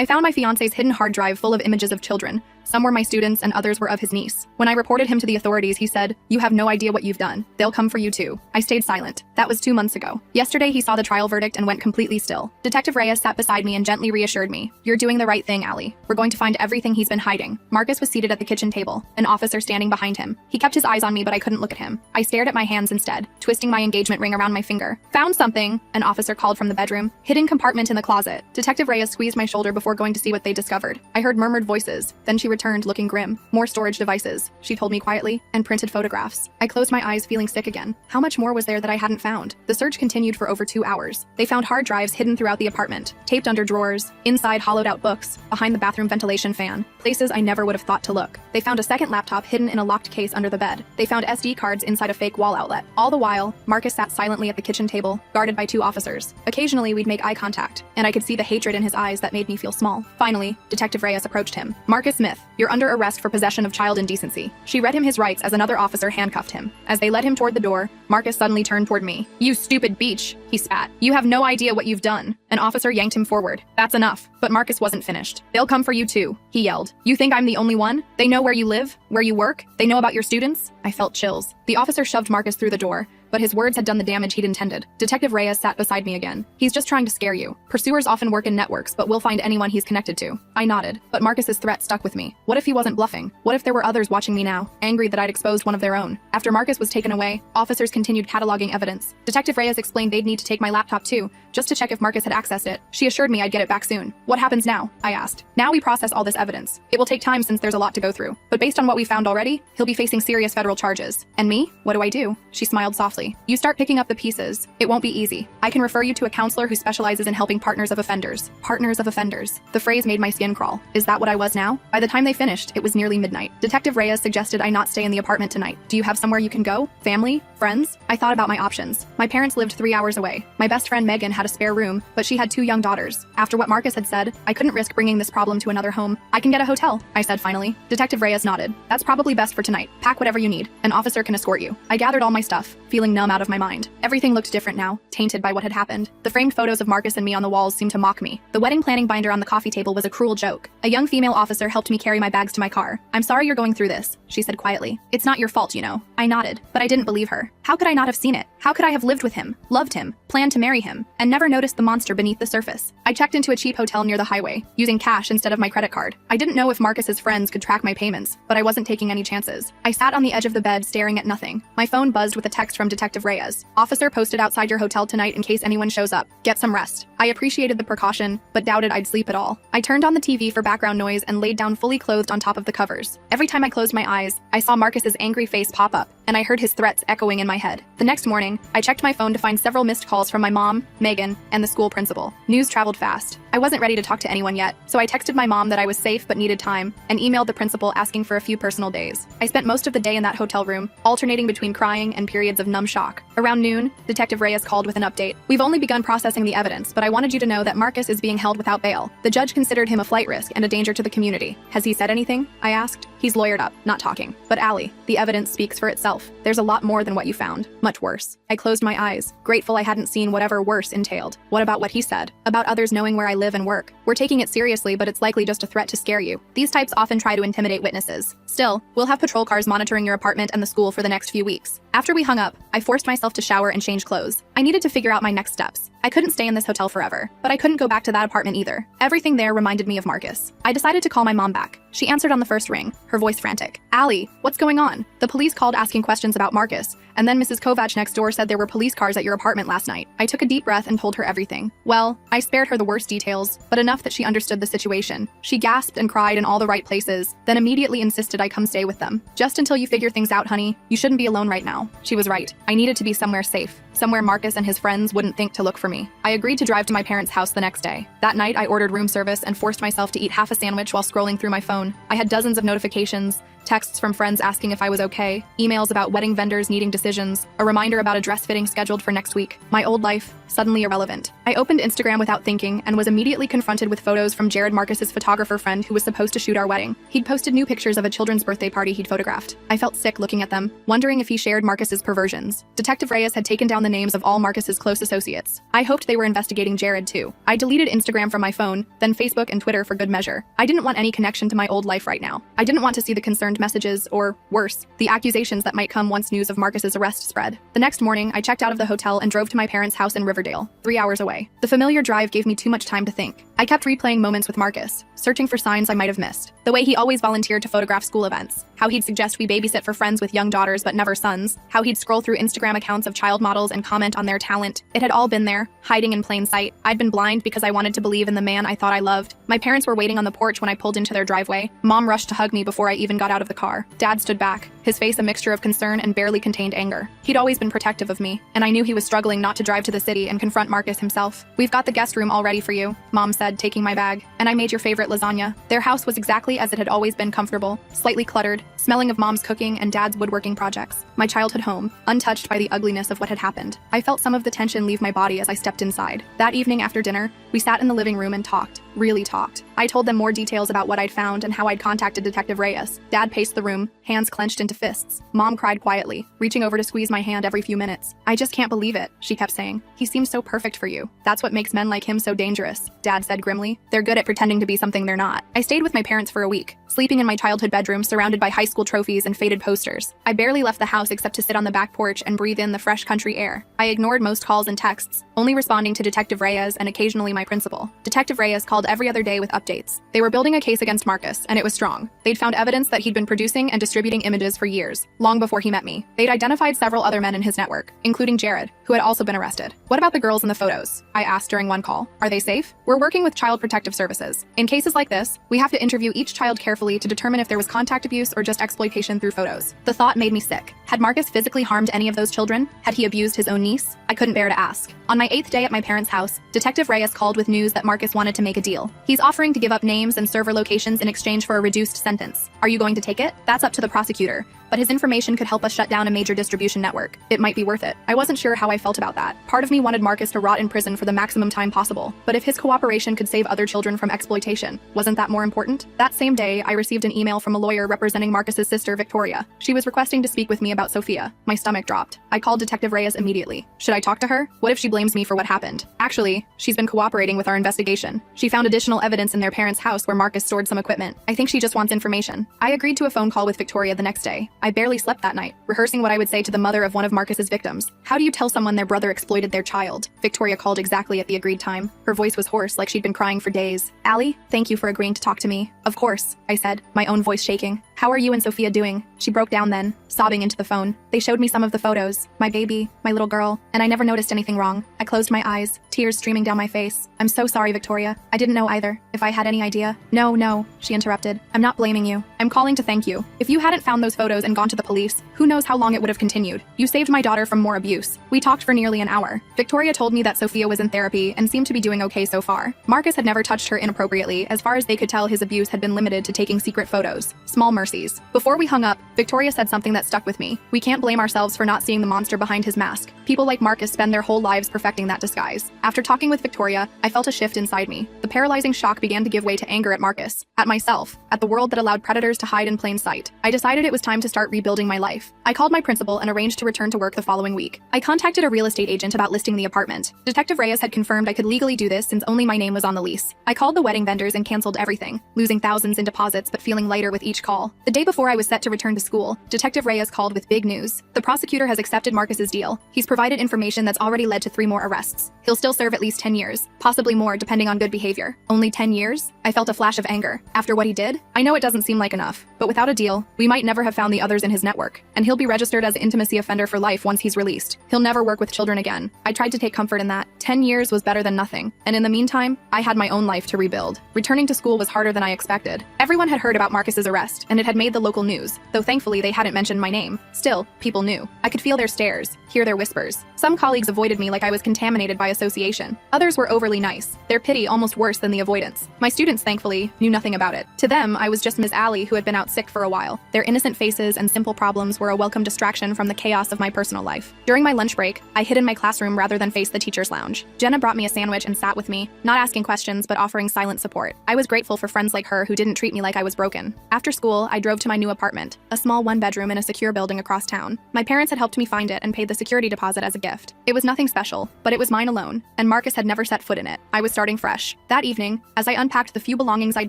I found my fiancé's hidden hard drive full of images of children. Some were my students and others were of his niece. When I reported him to the authorities, he said, "You have no idea what you've done. They'll come for you too." I stayed silent. That was 2 months ago. Yesterday, he saw the trial verdict and went completely still. Detective Reyes sat beside me and gently reassured me. "You're doing the right thing, Allie. We're going to find everything he's been hiding." Marcus was seated at the kitchen table, an officer standing behind him. He kept his eyes on me, but I couldn't look at him. I stared at my hands instead, twisting my engagement ring around my finger. "Found something," an officer called from the bedroom. "Hidden compartment in the closet." Detective Reyes squeezed my shoulder before going to see what they discovered. I heard murmured voices. Then she returned, looking grim. "More storage devices," she told me quietly, "and printed photographs." I closed my eyes, feeling sick again. How much more was there that I hadn't found? The search continued for over 2 hours. They found hard drives hidden throughout the apartment, taped under drawers, inside hollowed-out books, behind the bathroom ventilation fan, places I never would have thought to look. They found a second laptop hidden in a locked case under the bed. They found SD cards inside a fake wall outlet. All the while, Marcus sat silently at the kitchen table, guarded by 2 officers. Occasionally, we'd make eye contact, and I could see the hatred in his eyes that made me feel small. Finally, Detective Reyes approached him. "Marcus Smith, you're under arrest for possession of child indecency." She read him his rights as another officer handcuffed him. As they led him toward the door, Marcus suddenly turned toward me. "You stupid beach," he spat. "You have no idea what you've done." An officer yanked him forward. "That's enough." But Marcus wasn't finished. "They'll come for you too," he yelled. "You think I'm the only one? They know where you live, where you work. They know about your students." I felt chills. The officer shoved Marcus through the door, but his words had done the damage he'd intended. Detective Reyes sat beside me again. "He's just trying to scare you. Pursuers often work in networks, but we'll find anyone he's connected to." I nodded, but Marcus's threat stuck with me. What if he wasn't bluffing? What if there were others watching me now, angry that I'd exposed one of their own? After Marcus was taken away, officers continued cataloging evidence. Detective Reyes explained they'd need to take my laptop too, just to check if Marcus had accessed it. She assured me I'd get it back soon. "What happens now?" I asked. "Now we process all this evidence. It will take time since there's a lot to go through. But based on what we found already, he'll be facing serious federal charges." "And me? What do I do?" She smiled softly. "You start picking up the pieces. It won't be easy. I can refer you to a counselor who specializes in helping partners of offenders." Partners of offenders. The phrase made my skin crawl. Is that what I was now? By the time they finished, it was nearly midnight. Detective Reyes suggested I not stay in the apartment tonight. "Do you have somewhere you can go? Family? Friends?" I thought about my options. My parents lived 3 hours away. My best friend Megan had a spare room, but she had 2 young daughters. After what Marcus had said, I couldn't risk bringing this problem to another home. "I can get a hotel," I said finally. Detective Reyes nodded. "That's probably best for tonight. Pack whatever you need. An officer can escort you." I gathered all my stuff, feeling numb out of my mind. Everything looked different now, tainted by what had happened. The framed photos of Marcus and me on the walls seemed to mock me. The wedding planning binder on the coffee table was a cruel joke. A young female officer helped me carry my bags to my car. "I'm sorry you're going through this," she said quietly. "It's not your fault, you know." I nodded, but I didn't believe her. How could I not have seen it? How could I have lived with him, loved him, planned to marry him, and never noticed the monster beneath the surface? I checked into a cheap hotel near the highway, using cash instead of my credit card. I didn't know if Marcus's friends could track my payments, but I wasn't taking any chances. I sat on the edge of the bed staring at nothing. My phone buzzed with a text from Detective Reyes. "Officer posted outside your hotel tonight in case anyone shows up. Get some rest." I appreciated the precaution, but doubted I'd sleep at all. I turned on the TV for background noise and laid down fully clothed on top of the covers. Every time I closed my eyes, I saw Marcus's angry face pop up, and I heard his threats echoing in my head. The next morning, I checked my phone to find several missed calls from my mom, Megan, and the school principal. News traveled fast. I wasn't ready to talk to anyone yet, so I texted my mom that I was safe but needed time, and emailed the principal asking for a few personal days. I spent most of the day in that hotel room, alternating between crying and periods of numb shock. Around noon, Detective Reyes called with an update. "We've only begun processing the evidence, but I wanted you to know that Marcus is being held without bail. The judge considered him a flight risk and a danger to the community." "Has he said anything?" I asked. "He's lawyered up, not talking." "But Allie, the evidence speaks for itself. There's a lot more than what you found. Much worse." I closed my eyes, grateful I hadn't seen whatever worse entailed. What about what he said? About others knowing where I live and work? "We're taking it seriously, but it's likely just a threat to scare you. These types often try to intimidate witnesses. Still, we'll have patrol cars monitoring your apartment and the school for the next few weeks." After we hung up, I forced myself to shower and change clothes. I needed to figure out my next steps. I couldn't stay in this hotel forever, but I couldn't go back to that apartment either. Everything there reminded me of Marcus. I decided to call my mom back. She answered on the first ring, her voice frantic. "Allie, what's going on?" "The police called asking questions about Marcus, and then Mrs. Kovach next door said there were police cars at your apartment last night." I took a deep breath and told her everything. Well, I spared her the worst details, but enough that she understood the situation. She gasped and cried in all the right places, then immediately insisted I come stay with them. "Just until you figure things out, honey. You shouldn't be alone right now." She was right. I needed to be somewhere safe, somewhere Marcus and his friends wouldn't think to look for me. I agreed to drive to my parents' house the next day. That night, I ordered room service and forced myself to eat half a sandwich while scrolling through my phone. I had dozens of notifications, texts from friends asking if I was okay, emails about wedding vendors needing decisions, a reminder about a dress fitting scheduled for next week. My old life, suddenly irrelevant. I opened Instagram without thinking and was immediately confronted with photos from Jared Marcus's photographer friend who was supposed to shoot our wedding. He'd posted new pictures of a children's birthday party he'd photographed. I felt sick looking at them, wondering if he shared Marcus's perversions. Detective Reyes had taken down the names of all Marcus's close associates. I hoped they were investigating Jared too. I deleted Instagram from my phone, then Facebook and Twitter for good measure. I didn't want any connection to my old life right now. I didn't want to see the concerned messages or, worse, the accusations that might come once news of Marcus's arrest spread. The next morning, I checked out of the hotel and drove to my parents' house in Riverdale, 3 hours away. The familiar drive gave me too much time to think. I kept replaying moments with Marcus, searching for signs I might have missed. The way he always volunteered to photograph school events, how he'd suggest we babysit for friends with young daughters but never sons, how he'd scroll through Instagram accounts of child models and comment on their talent. It had all been there, hiding in plain sight. I'd been blind because I wanted to believe in the man I thought I loved. My parents were waiting on the porch when I pulled into their driveway. Mom rushed to hug me before I even got out of the car. Dad stood back, his face a mixture of concern and barely contained anger. He'd always been protective of me, and I knew he was struggling not to drive to the city and confront Marcus himself. "We've got the guest room all ready for you," Mom said, taking my bag. "And I made your favorite lasagna." Their house was exactly as it had always been, comfortable, slightly cluttered, smelling of Mom's cooking and Dad's woodworking projects. My childhood home, untouched by the ugliness of what had happened. I felt some of the tension leave my body as I stepped inside. That evening after dinner, we sat in the living room and talked. Really talked. I told them more details about what I'd found and how I'd contacted Detective Reyes. Dad paced the room, hands clenched into fists. Mom cried quietly, reaching over to squeeze my hand every few minutes. "I just can't believe it," she kept saying. "He seems so perfect for you. That's what makes men like him so dangerous," Dad said grimly. "They're good at pretending to be something they're not." I stayed with my parents for a week, sleeping in my childhood bedroom surrounded by high school trophies and faded posters. I barely left the house except to sit on the back porch and breathe in the fresh country air. I ignored most calls and texts, only responding to Detective Reyes and occasionally my principal. Detective Reyes called every other day with updates. They were building a case against Marcus, and it was strong. They'd found evidence that he'd been producing and distributing images for years, long before he met me. They'd identified several other men in his network, including Jared, who had also been arrested. "What about the girls in the photos?" I asked during one call. "Are they safe?" "We're working with Child Protective Services. In cases like this, we have to interview each child carefully to determine if there was contact abuse or just exploitation through photos." The thought made me sick. Had Marcus physically harmed any of those children? Had he abused his own niece? I couldn't bear to ask. On my 8th day at my parents' house, Detective Reyes called with news that Marcus wanted to make a deal. He's offering to give up names and server locations in exchange for a reduced sentence. Are you going to take it? That's up to the prosecutor, but his information could help us shut down a major distribution network. It might be worth it. I wasn't sure how I felt about that. Part of me wanted Marcus to rot in prison for the maximum time possible, but if his cooperation could save other children from exploitation, wasn't that more important? That same day, I received an email from a lawyer representing Marcus's sister, Victoria. She was requesting to speak with me about Sophia. My stomach dropped. I called Detective Reyes immediately. Should I talk to her? What if she blames me for what happened? Actually, she's been cooperating with our investigation. She found additional evidence in their parents' house where Marcus stored some equipment. I think she just wants information. I agreed to a phone call with Victoria the next day. I barely slept that night, rehearsing what I would say to the mother of one of Marcus's victims. "How do you tell someone their brother exploited their child?" Victoria called exactly at the agreed time. Her voice was hoarse, like she'd been crying for days. "Allie, thank you for agreeing to talk to me." "Of course," I said, my own voice shaking. "How are you and Sophia doing?" She broke down then, sobbing into the phone. "They showed me some of the photos. My baby, my little girl, and I never noticed anything wrong." I closed my eyes, tears streaming down my face. "I'm so sorry, Victoria. I didn't know either. If I had any idea." No, she interrupted. "I'm not blaming you. I'm calling to thank you. If you hadn't found those photos and gone to the police, who knows how long it would have continued. You saved my daughter from more abuse." We talked for nearly an hour. Victoria told me that Sophia was in therapy and seemed to be doing okay so far. Marcus had never touched her inappropriately. As far as they could tell, his abuse had been limited to taking secret photos. Small mercies. Before we hung up, Victoria said something that stuck with me. "We can't blame ourselves for not seeing the monster behind his mask. People like Marcus spend their whole lives perfecting that disguise." After talking with Victoria, I felt a shift inside me. The paralyzing shock began to give way to anger at Marcus, at myself, at the world that allowed predators to hide in plain sight. I decided it was time to start rebuilding my life. I called my principal and arranged to return to work the following week. I contacted a real estate agent about listing the apartment. Detective Reyes had confirmed I could legally do this since only my name was on the lease. I called the wedding vendors and canceled everything, losing thousands in deposits but feeling lighter with each call. The day before I was set to return to school, Detective Reyes called with big news. The prosecutor has accepted Marcus's deal. He's provided information that's already led to 3 more arrests. He'll still serve at least 10 years, possibly more depending on good behavior. Only 10 years? I felt a flash of anger. After what he did? I know it doesn't seem like enough, but without a deal, we might never have found the others in his network, and he'll be registered as an intimacy offender for life once he's released. He'll never work with children again. I tried to take comfort in that. 10 years was better than nothing, and in the meantime, I had my own life to rebuild. Returning to school was harder than I expected. Everyone had heard about Marcus's arrest, and and it had made the local news, though thankfully they hadn't mentioned my name. Still, people knew. I could feel their stares, hear their whispers. Some colleagues avoided me like I was contaminated by association. Others were overly nice, their pity almost worse than the avoidance. My students, thankfully, knew nothing about it. To them, I was just Ms. Allie who had been out sick for a while. Their innocent faces and simple problems were a welcome distraction from the chaos of my personal life. During my lunch break, I hid in my classroom rather than face the teacher's lounge. Jenna brought me a sandwich and sat with me, not asking questions but offering silent support. I was grateful for friends like her who didn't treat me like I was broken. After school, I drove to my new apartment, a small one-bedroom in a secure building across town. My parents had helped me find it and paid the security deposit as a gift. It was nothing special, but it was mine alone, and Marcus had never set foot in it. I was starting fresh. That evening, as I unpacked the few belongings I'd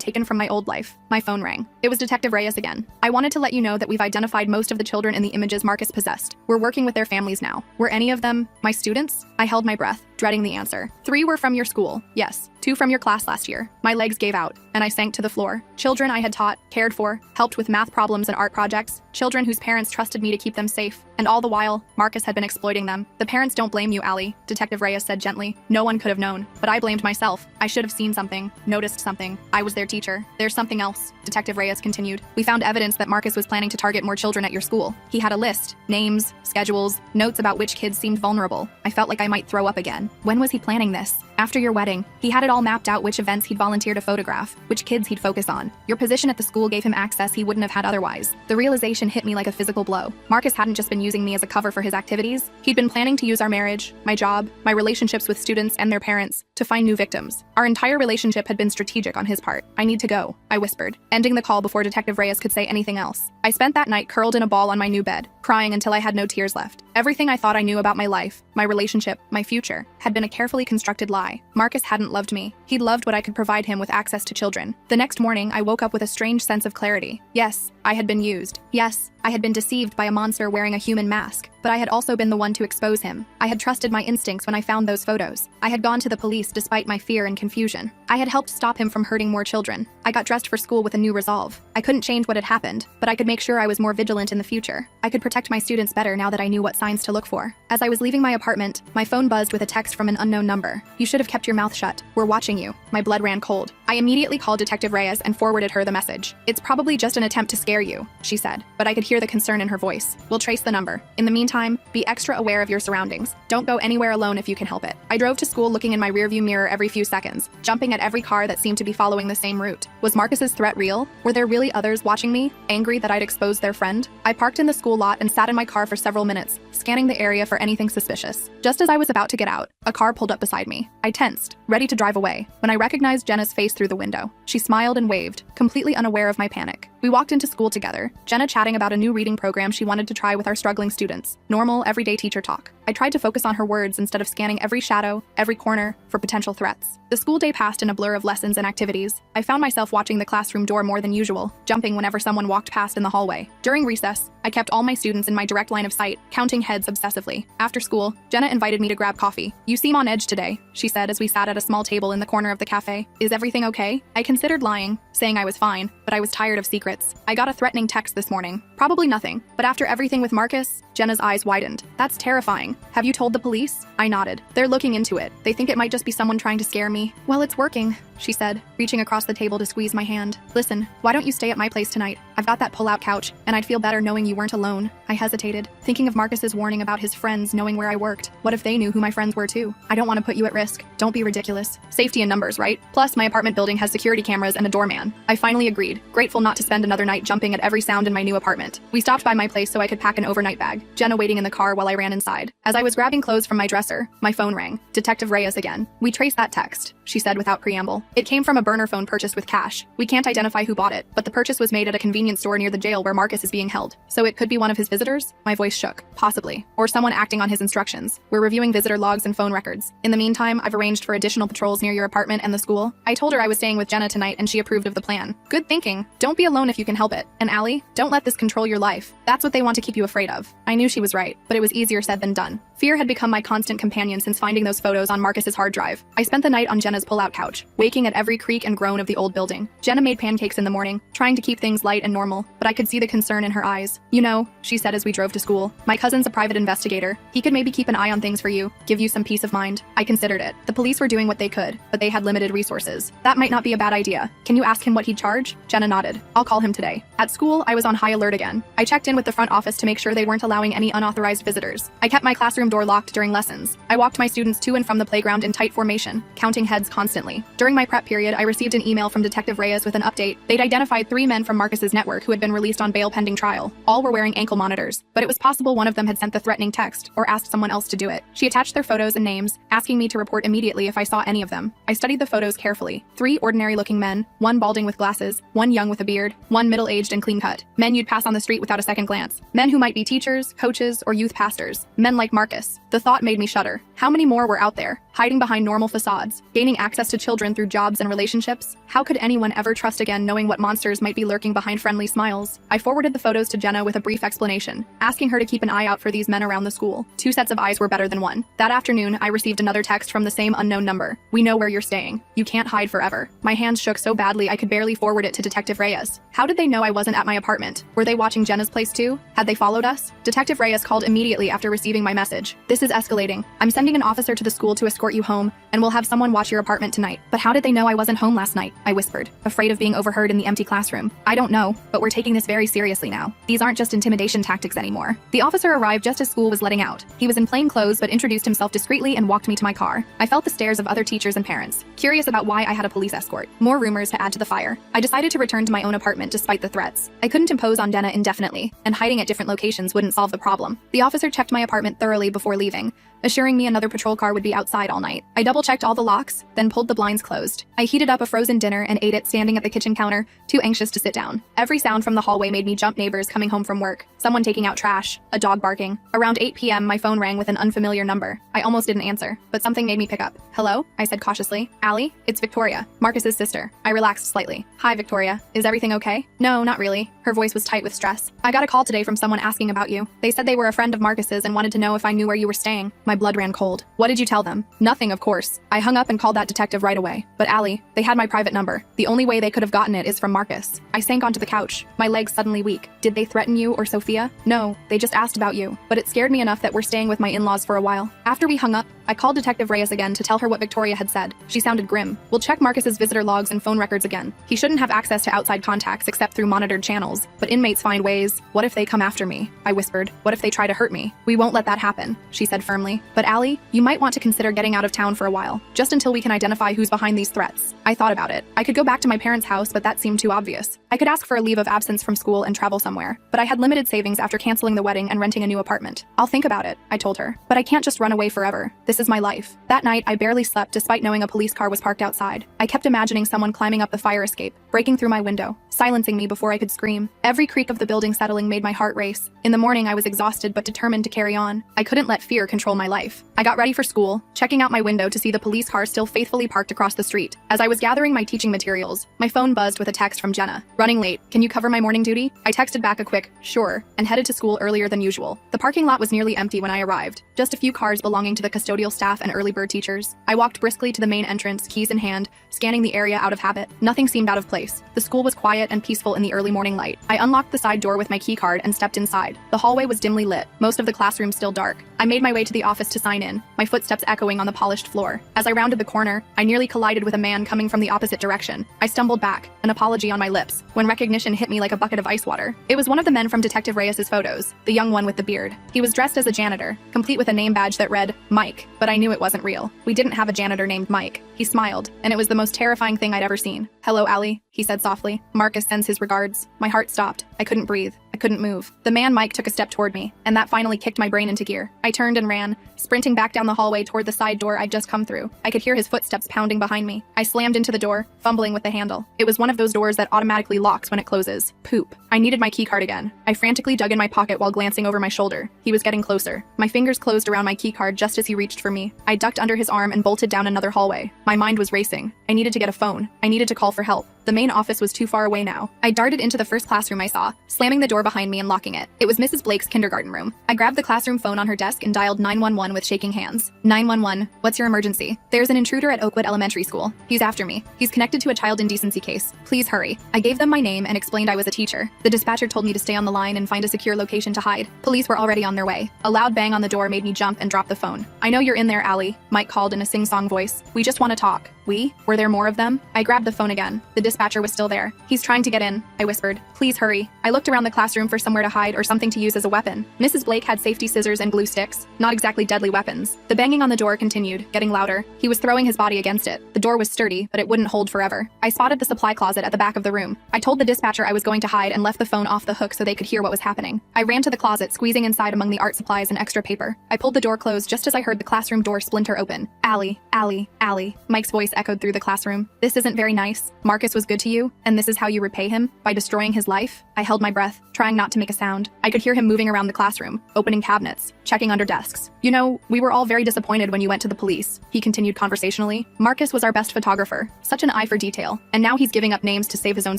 taken from my old life, my phone rang. It was Detective Reyes again. I wanted to let you know that we've identified most of the children in the images Marcus possessed. We're working with their families now. Were any of them my students? I held my breath, dreading the answer. 3 were from your school, yes. 2 from your class last year. My legs gave out, and I sank to the floor. Children I had taught, cared for, helped with math problems and art projects. Children whose parents trusted me to keep them safe. And all the while, Marcus had been exploiting them. The parents don't blame you, Allie, Detective Reyes said gently. No one could have known, but I blamed myself. I should have seen something, noticed something. I was their teacher. There's something else, Detective Reyes continued. We found evidence that Marcus was planning to target more children at your school. He had a list, names, schedules, notes about which kids seemed vulnerable. I felt like I might throw up again. When was he planning this? After your wedding, he had it all mapped out which events he'd volunteer to photograph, which kids he'd focus on. Your position at the school gave him access he wouldn't have had otherwise. The realization hit me like a physical blow. Marcus hadn't just been using me as a cover for his activities. He'd been planning to use our marriage, my job, my relationships with students and their parents, to find new victims. Our entire relationship had been strategic on his part. I need to go, I whispered, ending the call before Detective Reyes could say anything else. I spent that night curled in a ball on my new bed, crying until I had no tears left. Everything I thought I knew about my life, my relationship, my future, had been a carefully constructed lie. Marcus hadn't loved me. He'd loved what I could provide him with access to children. The next morning, I woke up with a strange sense of clarity. Yes, I had been used. Yes, I had been deceived by a monster wearing a human mask. But I had also been the one to expose him. I had trusted my instincts when I found those photos. I had gone to the police despite my fear and confusion. I had helped stop him from hurting more children. I got dressed for school with a new resolve. I couldn't change what had happened, but I could make sure I was more vigilant in the future. I could protect my students better now that I knew what signs to look for. As I was leaving my apartment, my phone buzzed with a text from an unknown number. You should have kept your mouth shut. We're watching you. My blood ran cold. I immediately called Detective Reyes and forwarded her the message. It's probably just an attempt to scare you, she said, but I could hear the concern in her voice. We'll trace the number. In the meantime, be extra aware of your surroundings. Don't go anywhere alone if you can help it. I drove to school looking in my rearview mirror every few seconds, jumping at every car that seemed to be following the same route. Was Marcus's threat real? Were there really others watching me, angry that I'd exposed their friend? I parked in the school lot and sat in my car for several minutes, scanning the area for anything suspicious. Just as I was about to get out, a car pulled up beside me. I tensed, ready to drive away, when I recognized Jenna's face through the window. She smiled and waved, completely unaware of my panic. We walked into school together, Jenna chatting about a new reading program she wanted to try with our struggling students. Normal, everyday teacher talk. I tried to focus on her words instead of scanning every shadow, every corner, for potential threats. The school day passed in a blur of lessons and activities. I found myself watching the classroom door more than usual, jumping whenever someone walked past in the hallway. During recess, I kept all my students in my direct line of sight, counting heads obsessively. After school, Jenna invited me to grab coffee. You seem on edge today, she said as we sat at a small table in the corner of the cafe. Is everything okay? I considered lying, saying I was fine, but I was tired of secrets. I got a threatening text this morning. Probably nothing, but after everything with Marcus, Jenna's eyes widened. That's terrifying. Have you told the police? I nodded. They're looking into it. They think it might just be someone trying to scare me. Well, it's working, she said, reaching across the table to squeeze my hand. Listen, why don't you stay at my place tonight? I've got that pull-out couch, and I'd feel better knowing you weren't alone. I hesitated, thinking of Marcus's warning about his friends knowing where I worked. What if they knew who my friends were too? I don't want to put you at risk. Don't be ridiculous. Safety in numbers, right? Plus, my apartment building has security cameras and a doorman. I finally agreed, grateful not to spend another night jumping at every sound in my new apartment. We stopped by my place so I could pack an overnight bag, Jenna waiting in the car while I ran inside. As I was grabbing clothes from my dresser, my phone rang. Detective Reyes again. We traced that text, she said without preamble. It came from a burner phone purchased with cash. We can't identify who bought it, but the purchase was made at a convenience store near the jail where Marcus is being held. So it could be one of his visitors? My voice shook. Possibly. Or someone acting on his instructions. We're reviewing visitor logs and phone records. In the meantime, I've arranged for additional patrols near your apartment and the school. I told her I was staying with Jenna tonight and she approved of the plan. Good thinking. Don't be alone if you can help it. And Allie, don't let this control control your life. That's what they want to keep you afraid of. I knew she was right, but it was easier said than done. Fear had become my constant companion since finding those photos on Marcus's hard drive. I spent the night on Jenna's pull-out couch, waking at every creak and groan of the old building. Jenna made pancakes in the morning, trying to keep things light and normal, but I could see the concern in her eyes. You know, she said as we drove to school, my cousin's a private investigator. He could maybe keep an eye on things for you, give you some peace of mind. I considered it. The police were doing what they could, but they had limited resources. That might not be a bad idea. Can you ask him what he'd charge? Jenna nodded. I'll call him today. At school, I was on high alert again. I checked in with the front office to make sure they weren't allowing any unauthorized visitors. I kept my classroom door locked during lessons. I walked my students to and from the playground in tight formation, counting heads constantly. During my prep period, I received an email from Detective Reyes with an update. They'd identified 3 men from Marcus's network who had been released on bail pending trial. All were wearing ankle monitors, but it was possible one of them had sent the threatening text or asked someone else to do it. She attached their photos and names, asking me to report immediately if I saw any of them. I studied the photos carefully. 3 ordinary-looking men, 1 balding with glasses, 1 young with a beard, 1 middle-aged and clean-cut. Men you'd pass on the street without a second glance. Men who might be teachers, coaches, or youth pastors. Men like Marcus. The thought made me shudder. How many more were out there, hiding behind normal facades, gaining access to children through jobs and relationships? How could anyone ever trust again knowing what monsters might be lurking behind friendly smiles? I forwarded the photos to Jenna with a brief explanation, asking her to keep an eye out for these men around the school. 2 sets of eyes were better than 1. That afternoon, I received another text from the same unknown number. We know where you're staying. You can't hide forever. My hands shook so badly I could barely forward it to Detective Reyes. How did they know I wasn't at my apartment? Were they watching Jenna's place too? Had they followed us? Detective Reyes called immediately after receiving my message. This is escalating. I'm sending an officer to the school to escort you home, and we'll have someone watch your apartment tonight. But how did they know I wasn't home last night? I whispered, afraid of being overheard in the empty classroom. I don't know, but we're taking this very seriously now. These aren't just intimidation tactics anymore. The officer arrived just as school was letting out. He was in plain clothes but introduced himself discreetly and walked me to my car. I felt the stares of other teachers and parents, curious about why I had a police escort. More rumors to add to the fire. I decided to return to my own apartment despite the threats. I couldn't impose on Jenna indefinitely, and hiding at different locations wouldn't solve the problem. The officer checked my apartment thoroughly before leaving, assuring me another patrol car would be outside all night. I double-checked all the locks, then pulled the blinds closed. I heated up a frozen dinner and ate it standing at the kitchen counter, too anxious to sit down. Every sound from the hallway made me jump. Neighbors coming home from work, someone taking out trash, a dog barking. Around 8 p.m., my phone rang with an unfamiliar number. I almost didn't answer, but something made me pick up. Hello? I said cautiously. Allie? It's Victoria, Marcus's sister. I relaxed slightly. Hi, Victoria. Is everything okay? No, not really. Her voice was tight with stress. I got a call today from someone asking about you. They said they were a friend of Marcus's and wanted to know if I knew where you were staying. My blood ran cold. What did you tell them? Nothing, of course. I hung up and called that detective right away. But Allie, they had my private number. The only way they could have gotten it is from Marcus. I sank onto the couch, my legs suddenly weak. Did they threaten you or Sophia? No, they just asked about you. But it scared me enough that we're staying with my in-laws for a while. After we hung up, I called Detective Reyes again to tell her what Victoria had said. She sounded grim. We'll check Marcus's visitor logs and phone records again. He shouldn't have access to outside contacts except through monitored channels. But inmates find ways. What if they come after me? I whispered. What if they try to hurt me? We won't let that happen, she said firmly. But Allie, you might want to consider getting out of town for a while, just until we can identify who's behind these threats. I thought about it. I could go back to my parents' house, but that seemed too obvious. I could ask for a leave of absence from school and travel somewhere, but I had limited savings after canceling the wedding and renting a new apartment. I'll think about it, I told her. But I can't just run away forever. This is my life. That night, I barely slept despite knowing a police car was parked outside. I kept imagining someone climbing up the fire escape, breaking through my window, silencing me before I could scream. Every creak of the building settling made my heart race. In the morning, I was exhausted but determined to carry on. I couldn't let fear control my life. I got ready for school, checking out my window to see the police car still faithfully parked across the street. As I was gathering my teaching materials, my phone buzzed with a text from Jenna. Running late. Can you cover my morning duty? I texted back a quick, sure, and headed to school earlier than usual. The parking lot was nearly empty when I arrived. Just a few cars belonging to the custodial staff and early bird teachers. I walked briskly to the main entrance, keys in hand, scanning the area out of habit. Nothing seemed out of place. The school was quiet and peaceful in the early morning light. I unlocked the side door with my key card and stepped inside. The hallway was dimly lit, most of the classroom still dark. I made my way to the office to sign in, my footsteps echoing on the polished floor. As I rounded the corner, I nearly collided with a man coming from the opposite direction. I stumbled back, an apology on my lips, when recognition hit me like a bucket of ice water. It was one of the men from Detective Reyes's photos, the young one with the beard. He was dressed as a janitor, complete with a name badge that read, Mike, but I knew it wasn't real. We didn't have a janitor named Mike. He smiled, and it was the most terrifying thing I'd ever seen. Hello, Allie, he said softly. Marcus sends his regards. My heart stopped. I couldn't breathe. I couldn't move. The man Mike took a step toward me, and that finally kicked my brain into gear. I turned and ran, sprinting back down the hallway toward the side door I'd just come through. I could hear his footsteps pounding behind me. I slammed into the door, fumbling with the handle. It was one of those doors that automatically locks when it closes. Poop. I needed my keycard again. I frantically dug in my pocket while glancing over my shoulder. He was getting closer. My fingers closed around my keycard just as he reached for me. I ducked under his arm and bolted down another hallway. My mind was racing. I needed to get a phone. I needed to call for help. The main office was too far away now. I darted into the first classroom I saw, slamming the door behind me and locking it. It was Mrs. Blake's kindergarten room. I grabbed the classroom phone on her desk and dialed 911 with shaking hands. 911, what's your emergency? There's an intruder at Oakwood Elementary School. He's after me. He's connected to a child indecency case. Please hurry. I gave them my name and explained I was a teacher. The dispatcher told me to stay on the line and find a secure location to hide. Police were already on their way. A loud bang on the door made me jump and drop the phone. I know you're in there, Allie, Mike called in a sing-song voice. We just want to talk. We? Were there more of them? I grabbed the phone again. The dispatcher was still there. He's trying to get in, I whispered. Please hurry. I looked around the classroom for somewhere to hide or something to use as a weapon. Mrs. Blake had safety scissors and glue sticks, not exactly deadly weapons. The banging on the door continued, getting louder. He was throwing his body against it. The door was sturdy, but it wouldn't hold forever. I spotted the supply closet at the back of the room. I told the dispatcher I was going to hide and left the phone off the hook so they could hear what was happening. I ran to the closet, squeezing inside among the art supplies and extra paper. I pulled the door closed just as I heard the classroom door splinter open. Allie, Allie, Allie. Mike's voice echoed through the classroom. This isn't very nice. Marcus was good to you, and this is how you repay him? By destroying his life? I held my breath, trying not to make a sound. I could hear him moving around the classroom, opening cabinets, checking under desks. You know, we were all very disappointed when you went to the police, he continued conversationally. Marcus was our best photographer, such an eye for detail, and now he's giving up names to save his own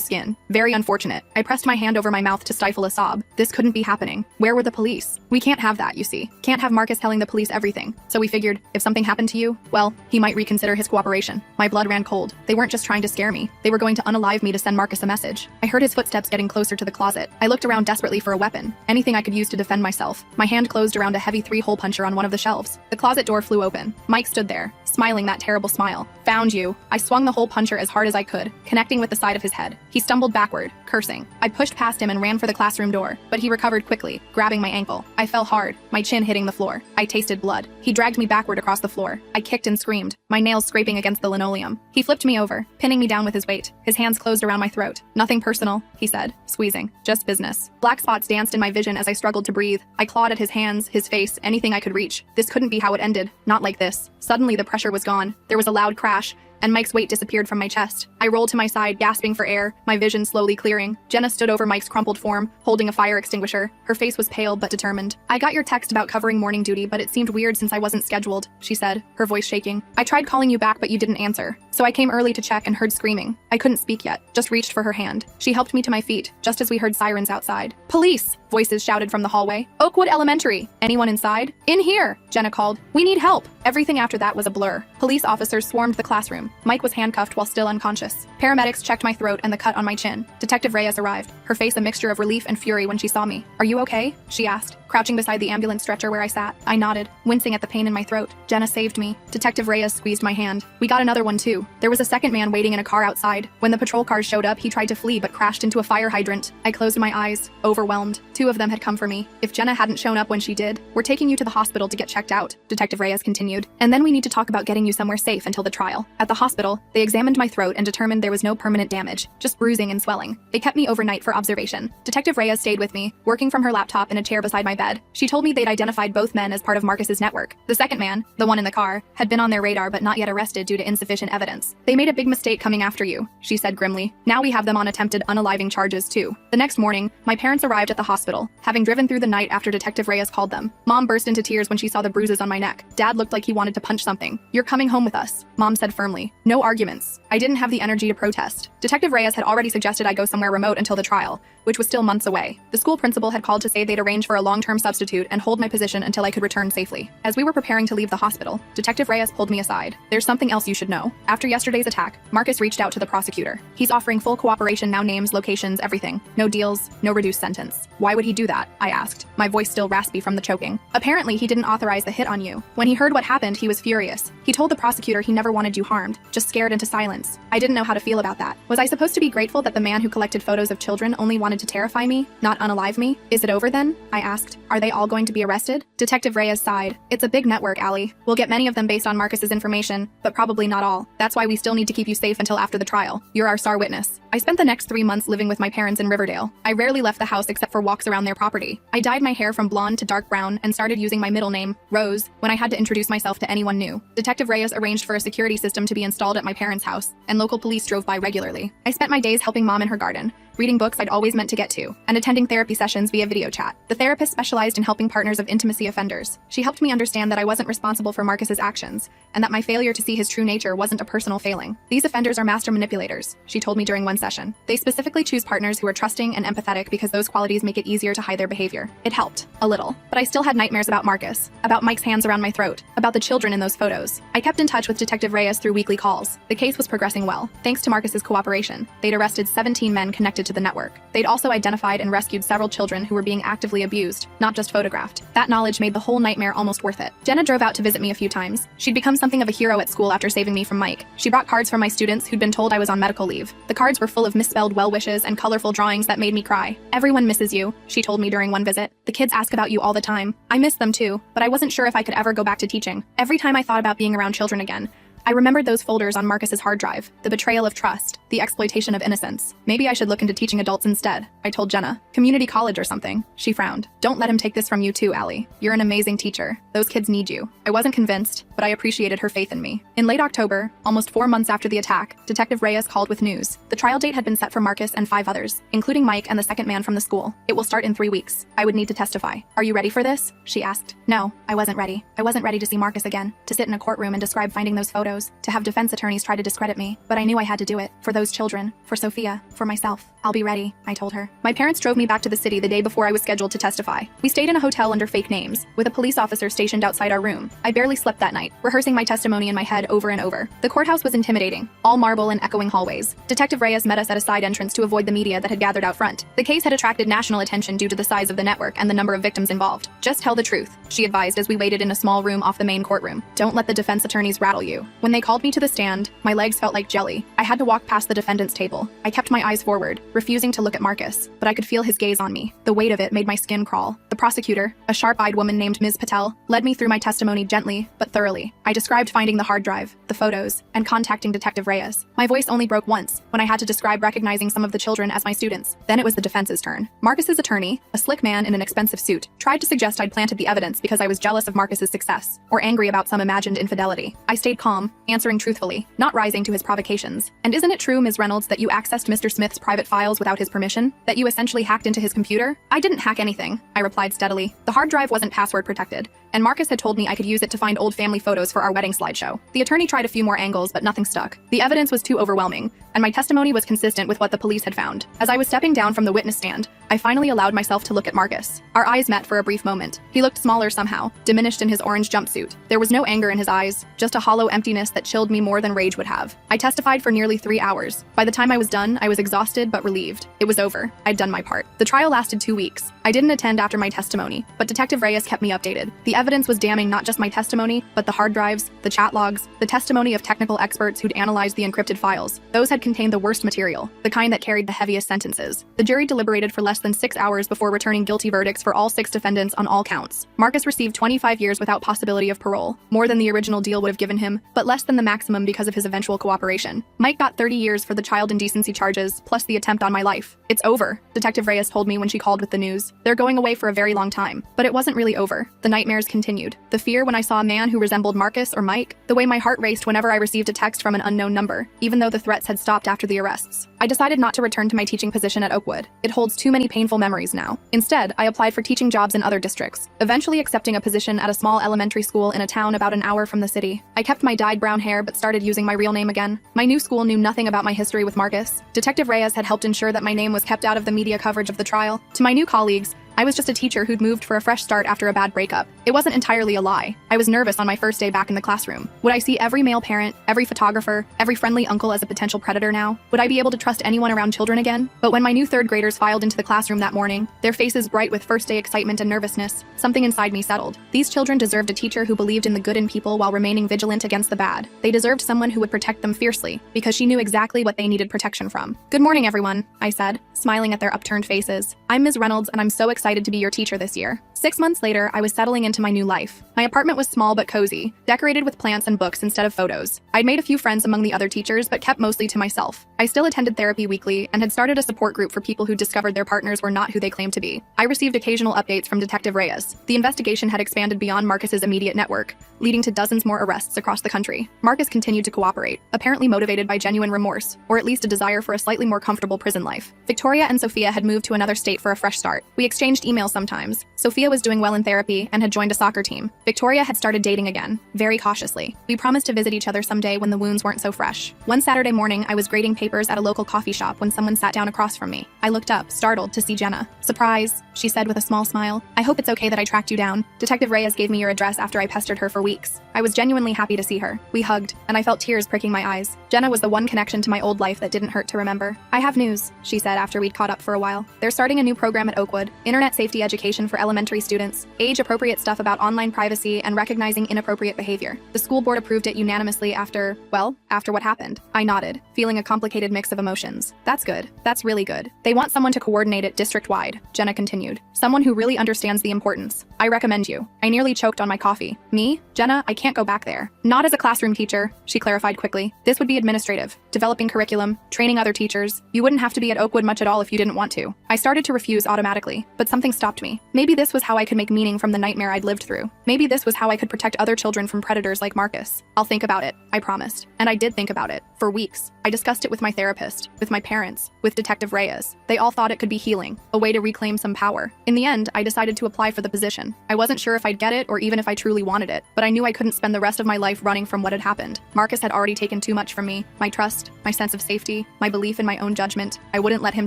skin. Very unfortunate. I pressed my hand over my mouth to stifle a sob. This couldn't be happening. Where were the police? We can't have that, you see. Can't have Marcus telling the police everything. So we figured, if something happened to you, well, he might reconsider his cooperation. My blood ran cold. They weren't just trying to scare me. They were going to unalive me to send Marcus a message. I heard his footsteps getting closer to the closet. I looked around desperately for a weapon, anything I could use to defend myself. My hand closed around a heavy 3-hole puncher on one of the shelves. The closet door flew open. Mike stood there, smiling that terrible smile. Found you. I swung the hole puncher as hard as I could, connecting with the side of his head. He stumbled backward, cursing. I pushed past him and ran for the classroom door, but he recovered quickly, grabbing my ankle. I fell hard, my chin hitting the floor. I tasted blood. He dragged me backward across the floor. I kicked and screamed, my nails scraping against the linoleum. He flipped me over, pinning me down with his weight. His hands closed around my throat. Nothing personal, he said, squeezing. Just business. Black spots danced in my vision as I struggled to breathe. I clawed at his hands, his face, anything I could reach. This couldn't be how it ended. Not like this. Suddenly the pressure was gone. There was a loud crash, and Mike's weight disappeared from my chest. I rolled to my side, gasping for air, my vision slowly clearing. Jenna stood over Mike's crumpled form, holding a fire extinguisher. Her face was pale but determined. I got your text about covering morning duty, but it seemed weird since I wasn't scheduled, she said, her voice shaking. I tried calling you back, but you didn't answer. So I came early to check and heard screaming. I couldn't speak yet, just reached for her hand. She helped me to my feet, just as we heard sirens outside. Police! Voices shouted from the hallway. Oakwood Elementary! Anyone inside? In here! Jenna called. We need help! Everything after that was a blur. Police officers swarmed the classroom. Mike was handcuffed while still unconscious. Paramedics checked my throat and the cut on my chin. Detective Reyes arrived, her face a mixture of relief and fury when she saw me. Are you okay? She asked, crouching beside the ambulance stretcher where I sat. I nodded, wincing at the pain in my throat. Jenna saved me. Detective Reyes squeezed my hand. We got another one too. There was a second man waiting in a car outside. When the patrol cars showed up, he tried to flee but crashed into a fire hydrant. I closed my eyes, overwhelmed. 2 of them had come for me. If Jenna hadn't shown up when she did, we're taking you to the hospital to get checked out, Detective Reyes continued. And then we need to talk about getting you somewhere safe until the trial. At the hospital, they examined my throat and determined there was no permanent damage, just bruising and swelling. They kept me overnight for observation. Detective Reyes stayed with me, working from her laptop in a chair beside my bed. She told me they'd identified both men as part of Marcus's network. The second man, the one in the car, had been on their radar but not yet arrested due to insufficient evidence. They made a big mistake coming after you, she said grimly. Now we have them on attempted unaliving charges too. The next morning, my parents arrived at the hospital, having driven through the night after Detective Reyes called them. Mom burst into tears when she saw the bruises on my neck. Dad looked like he wanted to punch something. You're coming home with us, Mom said firmly. No arguments. I didn't have the energy to protest. Detective Reyes had already suggested I go somewhere remote until the trial, which was still months away. The school principal had called to say they'd arrange for a long-term substitute and hold my position until I could return safely. As we were preparing to leave the hospital, Detective Reyes pulled me aside. There's something else you should know. After yesterday's attack, Marcus reached out to the prosecutor. He's offering full cooperation now, names, locations, everything. No deals, no reduced sentence. Why would he do that? I asked, my voice still raspy from the choking. Apparently, he didn't authorize the hit on you. When he heard what happened, he was furious. He told the prosecutor he never wanted you harmed, just scared into silence. I didn't know how to feel about that. Was I supposed to be grateful that the man who collected photos of children only wanted to terrify me, not unalive me? Is it over then? I asked. Are they all going to be arrested? Detective Reyes sighed. It's a big network, Allie. We'll get many of them based on Marcus's information, but probably not all. That's why we still need to keep you safe until after the trial. You're our star witness. I spent the next 3 months living with my parents in Riverdale. I rarely left the house except for walks around their property. I dyed my hair from blonde to dark brown and started using my middle name, Rose, when I had to introduce myself to anyone new. Detective Reyes arranged for a security system to be installed at my parents' house, and local police drove by regularly. I spent my days helping Mom in her garden, reading books I'd always meant to get to, and attending therapy sessions via video chat. The therapist specialized in helping partners of intimacy offenders. She helped me understand that I wasn't responsible for Marcus's actions, and that my failure to see his true nature wasn't a personal failing. These offenders are master manipulators, she told me during one session. They specifically choose partners who are trusting and empathetic because those qualities make it easier to hide their behavior. It helped. A little. But I still had nightmares about Marcus, about Mike's hands around my throat, about the children in those photos. I kept in touch with Detective Reyes through weekly calls. The case was progressing well, thanks to Marcus's cooperation. They'd arrested 17 men connected to the network. They'd also identified and rescued several children who were being actively abused, not just photographed. That knowledge made the whole nightmare almost worth it. Jenna drove out to visit me a few times. She'd become something of a hero at school after saving me from Mike. She brought cards from my students who'd been told I was on medical leave. The cards were full of misspelled well wishes and colorful drawings that made me cry. Everyone misses you, she told me during one visit. The kids ask about you all the time. I miss them too, but I wasn't sure if I could ever go back to teaching. Every time I thought about being around children again, I remembered those folders on Marcus's hard drive, the betrayal of trust, the exploitation of innocence. Maybe I should look into teaching adults instead, I told Jenna. Community college or something. She frowned. Don't let him take this from you too, Allie. You're an amazing teacher. Those kids need you. I wasn't convinced, but I appreciated her faith in me. In late October, almost 4 months after the attack, Detective Reyes called with news. The trial date had been set for Marcus and 5 others, including Mike and the second man from the school. It will start in 3 weeks. I would need to testify. Are you ready for this? She asked. No, I wasn't ready. I wasn't ready to see Marcus again, to sit in a courtroom and describe finding those photos, to have defense attorneys try to discredit me, but I knew I had to do it. For those children, for Sophia, for myself. I'll be ready, I told her. My parents drove me back to the city the day before I was scheduled to testify. We stayed in a hotel under fake names, with a police officer stationed outside our room. I barely slept that night, rehearsing my testimony in my head over and over. The courthouse was intimidating, all marble and echoing hallways. Detective Reyes met us at a side entrance to avoid the media that had gathered out front. The case had attracted national attention due to the size of the network and the number of victims involved. Just tell the truth, she advised as we waited in a small room off the main courtroom. Don't let the defense attorneys rattle you. When they called me to the stand, my legs felt like jelly. I had to walk past the defendant's table. I kept my eyes forward, refusing to look at Marcus, but I could feel his gaze on me. The weight of it made my skin crawl. The prosecutor, a sharp-eyed woman named Ms. Patel, led me through my testimony gently, but thoroughly. I described finding the hard drive, the photos, and contacting Detective Reyes. My voice only broke once, when I had to describe recognizing some of the children as my students. Then it was the defense's turn. Marcus's attorney, a slick man in an expensive suit, tried to suggest I'd planted the evidence because I was jealous of Marcus's success, or angry about some imagined infidelity. I stayed calm, answering truthfully, not rising to his provocations. And isn't it true, Ms. Reynolds, that you accessed Mr. Smith's private files without his permission? That you essentially hacked into his computer? I didn't hack anything, I replied steadily. The hard drive wasn't password protected, and Marcus had told me I could use it to find old family photos for our wedding slideshow. The attorney tried a few more angles, but nothing stuck. The evidence was too overwhelming, and my testimony was consistent with what the police had found. As I was stepping down from the witness stand, I finally allowed myself to look at Marcus. Our eyes met for a brief moment. He looked smaller somehow, diminished in his orange jumpsuit. There was no anger in his eyes, just a hollow emptiness that chilled me more than rage would have. I testified for nearly 3 hours. By the time I was done, I was exhausted but relieved. It was over. I'd done my part. The trial lasted 2 weeks. I didn't attend after my testimony, but Detective Reyes kept me updated. The evidence was damning, not just my testimony, but the hard drives, the chat logs, the testimony of technical experts who'd analyzed the encrypted files. Those had contained the worst material, the kind that carried the heaviest sentences. The jury deliberated for less than 6 hours before returning guilty verdicts for all 6 defendants on all counts. Marcus received 25 years without possibility of parole, more than the original deal would have given him, but less than the maximum because of his eventual cooperation. Mike got 30 years for the child indecency charges, plus the attempt on my life. It's over, Detective Reyes told me when she called with the news. They're going away for a very long time. But it wasn't really over. The nightmares continued. The fear when I saw a man who resembled Marcus or Mike, the way my heart raced whenever I received a text from an unknown number, even though the threats had stopped after the arrests. I decided not to return to my teaching position at Oakwood. It holds too many painful memories now. Instead, I applied for teaching jobs in other districts, eventually accepting a position at a small elementary school in a town about an hour from the city. I kept my dyed brown hair but started using my real name again. My new school knew nothing about my history with Marcus. Detective Reyes had helped ensure that my name was kept out of the media coverage of the trial. To my new colleagues, I was just a teacher who'd moved for a fresh start after a bad breakup. It wasn't entirely a lie. I was nervous on my first day back in the classroom. Would I see every male parent, every photographer, every friendly uncle as a potential predator now? Would I be able to trust anyone around children again? But when my new third graders filed into the classroom that morning, their faces bright with first day excitement and nervousness, something inside me settled. These children deserved a teacher who believed in the good in people while remaining vigilant against the bad. They deserved someone who would protect them fiercely, because she knew exactly what they needed protection from. Good morning, everyone, I said, smiling at their upturned faces. I'm Ms. Reynolds, and I'm so excited to be your teacher this year. 6 months later, I was settling into into my new life. My apartment was small but cozy, decorated with plants and books instead of photos. I'd made a few friends among the other teachers, but kept mostly to myself. I still attended therapy weekly and had started a support group for people who discovered their partners were not who they claimed to be. I received occasional updates from Detective Reyes. The investigation had expanded beyond Marcus's immediate network, leading to dozens more arrests across the country. Marcus continued to cooperate, apparently motivated by genuine remorse, or at least a desire for a slightly more comfortable prison life. Victoria and Sophia had moved to another state for a fresh start. We exchanged emails sometimes. Sophia was doing well in therapy and had joined a soccer team. Victoria had started dating again, very cautiously. We promised to visit each other someday when the wounds weren't so fresh. One Saturday morning, I was grading papers at a local coffee shop when someone sat down across from me. I looked up, startled, to see Jenna. "Surprise," she said with a small smile. "I hope it's okay that I tracked you down. Detective Reyes gave me your address after I pestered her for weeks." I was genuinely happy to see her. We hugged, and I felt tears pricking my eyes. Jenna was the one connection to my old life that didn't hurt to remember. "I have news," she said after we'd caught up for a while. "They're starting a new program at Oakwood, internet safety education for elementary students, age-appropriate stuff about online privacy and recognizing inappropriate behavior. The school board approved it unanimously after what happened." I nodded, feeling a complicated mix of emotions. "That's good. That's really good. They want someone to coordinate it district-wide," Jenna continued. "Someone who really understands the importance. I recommend you." I nearly choked on my coffee. "Me? Jenna, I can't go back there." "Not as a classroom teacher," she clarified quickly. "This would be administrative, developing curriculum, training other teachers. You wouldn't have to be at Oakwood much at all if you didn't want to." I started to refuse automatically, but something stopped me. Maybe this was how I could make meaning from the nightmare I'd lived through. Maybe this was how I could protect other children from predators like Marcus. "I'll think about it," I promised. And I did think about it. For weeks. I discussed it with my therapist, with my parents, with Detective Reyes. They all thought it could be healing, a way to reclaim some power. In the end, I decided to apply for the position. I wasn't sure if I'd get it or even if I truly wanted it, but I knew I couldn't spend the rest of my life running from what had happened. Marcus had already taken too much from me. My trust, my sense of safety, my belief in my own judgment. I wouldn't let him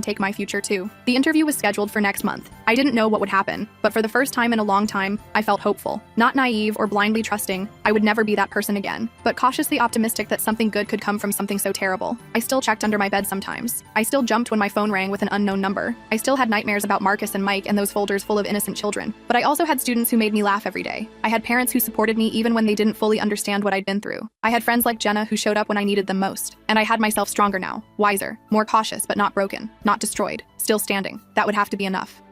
take my future too. The interview was scheduled for next month. I didn't know what would happen, but for the first time in a long time, I felt hopeful. Not naive or blindly trusting. I would never be that person again, but cautiously optimistic that something good could come from something so terrible. I still checked under my bed sometimes. I still jumped when my phone rang with an unknown number. I still had nightmares about Marcus and Mike and those folders full of innocent children. But I also had students who made me laugh every day. I had parents who supported me even when they didn't fully understand what I'd been through. I had friends like Jenna who showed up when I needed them most. And I had myself stronger now, wiser, more cautious but not broken, not destroyed, still standing. That would have to be enough.